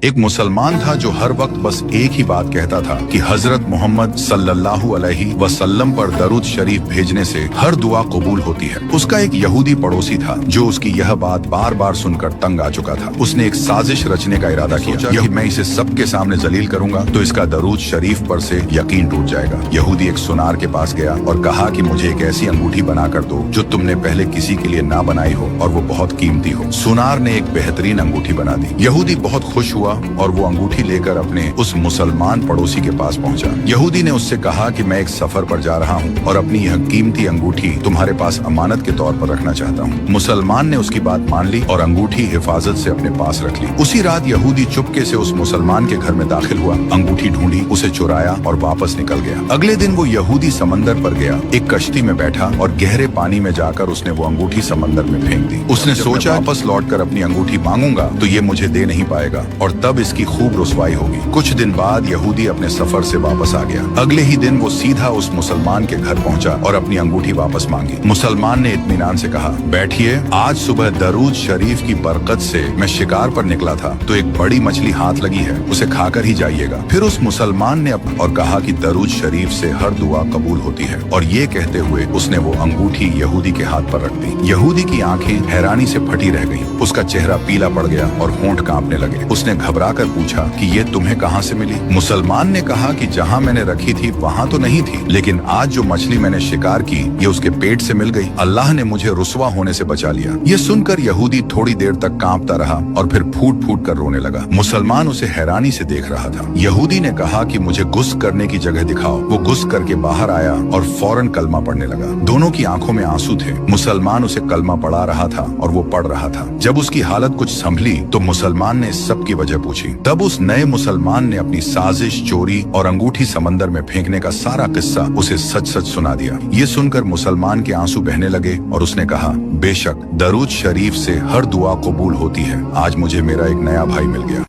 एक मुसलमान था जो हर वक्त बस एक ही बात कहता था कि हजरत मोहम्मद सल्लल्लाहु अलैहि वसल्लम पर दरूद शरीफ भेजने से हर दुआ कबूल होती है। उसका एक यहूदी पड़ोसी था जो उसकी यह बात बार बार सुनकर तंग आ चुका था। उसने एक साजिश रचने का इरादा किया कि मैं इसे सबके सामने जलील करूंगा तो इसका दरूद शरीफ पर से यकीन टूट जाएगा। यहूदी एक सुनार के पास गया और कहा कि मुझे एक ऐसी अंगूठी बना कर दो जो तुमने पहले किसी के लिए ना बनाई हो और वो बहुत कीमती हो। सुनार ने एक बेहतरीन अंगूठी बना दी। यहूदी बहुत खुश हुआ और वो अंगूठी लेकर अपने उस मुसलमान पड़ोसी के पास पहुंचा। यहूदी ने उससे कहा कि मैं एक सफर पर जा रहा हूं और अपनी यह कीमती अंगूठी तुम्हारे पास अमानत के तौर पर रखना चाहता हूं। मुसलमान ने उसकी बात मान ली और अंगूठी हिफाजत से अपने पास रख ली। उसी रात यहूदी चुपके से उस मुसलमान के घर में दाखिल हुआ, अंगूठी ढूंढी, उसे चुराया और वापस निकल गया। अगले दिन वो यहूदी समंदर पर गया, एक कश्ती में बैठा और गहरे पानी में जाकर उसने वो अंगूठी समंदर में फेंक दी। उसने सोचा वापस लौटकर अपनी अंगूठी मांगूंगा तो ये मुझे दे नहीं पाएगा और तब इसकी खूब रुसवाई होगी। कुछ दिन बाद यहूदी अपने सफर से वापस आ गया। अगले ही दिन वो सीधा उस मुसलमान के घर पहुंचा और अपनी अंगूठी वापस मांगी। मुसलमान ने इत्मीनान से कहा, बैठिए, आज सुबह दरूद शरीफ की बरकत से मैं शिकार पर निकला था तो एक बड़ी मछली हाथ लगी है, उसे खाकर ही जाइएगा। फिर उस मुसलमान ने और कहा कि दरूद शरीफ से हर दुआ कबूल होती है और ये कहते हुए उसने वो अंगूठी यहूदी के हाथ पर रख दी। यहूदी की आंखें हैरानी से फटी रह गईं। उसका चेहरा पीला पड़ गया और होंठ कांपने लगे। उसने घबराकर पूछा कि ये तुम्हें कहां से मिली? मुसलमान ने कहा कि जहां मैंने रखी थी वहां तो नहीं थी, लेकिन आज जो मछली मैंने शिकार की ये उसके पेट से मिल गई। अल्लाह ने मुझे रुसवा होने से बचा लिया। ये सुनकर यहूदी थोड़ी देर तक कांपता रहा और फिर फूट फूट कर रोने लगा। मुसलमान उसे हैरानी से देख रहा था। यहूदी ने कहा कि मुझे गुस्ल करने की जगह दिखाओ। वो गुस्ल करके बाहर आया और फौरन कलमा पढ़ने लगा। दोनों की आंखों में आंसू थे। मुसलमान उसे कलमा पढ़ा रहा था और वो पढ़ रहा था। जब उसकी हालत कुछ संभली तो मुसलमान ने इस सब की वजह पूछी। तब उस नए मुसलमान ने अपनी साजिश, चोरी और अंगूठी समंदर में फेंकने का सारा किस्सा उसे सच सच सुना दिया। ये सुनकर मुसलमान के आंसू बहने लगे और उसने कहा, बेशक दरूद शरीफ से हर दुआ कबूल होती है। आज मुझे मेरा एक नया भाई मिल गया।